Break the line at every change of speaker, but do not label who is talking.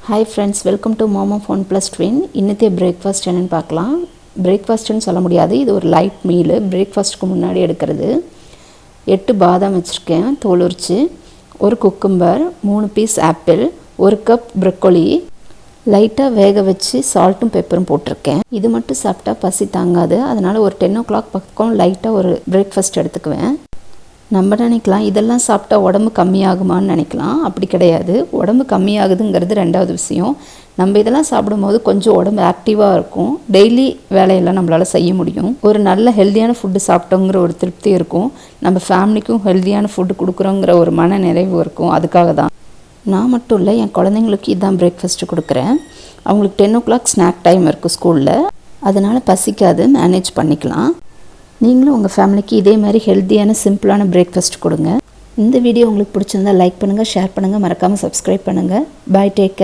Hi friends, welcome to Mama Phone Plus Twin. இன்னைக்கு breakfast என்னன்னு பார்க்கலாம். பிரேக்ஃபாஸ்ட்னு சொல்ல முடியாது, இது ஒரு லைட் மீல். பிரேக்ஃபாஸ்ட்க்கு முன்னாடி எடுக்கிறது. 8 பாதாம் வச்சிருக்கேன் தோல் உரிச்சு, ஒரு cucumber, 3 piece apple, 1 cup broccoli லைட்டாக வேக வச்சு சால்ட்டும் பெப்பரும் போட்டிருக்கேன். இது மட்டும் சாப்பிட்டா பசி தாங்காது, அதனால் ஒரு 10 o'clock பக்கம் லைட்டாக ஒரு பிரேக்ஃபாஸ்ட் எடுத்துக்குவேன். நம்ம நினைக்கலாம் இதெல்லாம் சாப்பிட்டா உடம்பு கம்மியாகுமான்னு நினைக்கலாம். அப்படி கிடையாது. உடம்பு கம்மியாகுதுங்கிறது ரெண்டாவது விஷயம். நம்ம இதெல்லாம் சாப்பிடும்போது கொஞ்சம் உடம்பு ஆக்டிவாக இருக்கும். டெய்லி வேலையெல்லாம் நம்மளால் செய்ய முடியும். ஒரு நல்ல ஹெல்த்தியான ஃபுட்டு சாப்பிட்டோங்கிற ஒரு திருப்தி இருக்கும். நம்ம ஃபேமிலிக்கும் ஹெல்த்தியான ஃபுட்டு கொடுக்குறோங்கிற ஒரு மன நிறைவு இருக்கும். அதுக்காக தான் நான் மட்டும் இல்லை, என் குழந்தைங்களுக்கு இதான் பிரேக்ஃபாஸ்ட்டு கொடுக்குறேன். அவங்களுக்கு 10 o'clock ஸ்நாக் டைம் இருக்குது ஸ்கூலில், அதனால் பசிக்காது, மேனேஜ் பண்ணிக்கலாம். நீங்களும் உங்கள் ஃபேமிலிக்கு இதே மாதிரி ஹெல்த்தியான சிம்பிளான பிரேக்ஃபாஸ்ட் கொடுங்க. இந்த வீடியோ உங்களுக்கு பிடிச்சிருந்தா லைக் பண்ணுங்கள், ஷேர் பண்ணுங்கள், மறக்காமல் சப்ஸ்கிரைப் பண்ணுங்கள். பாய், டேக் கேர்.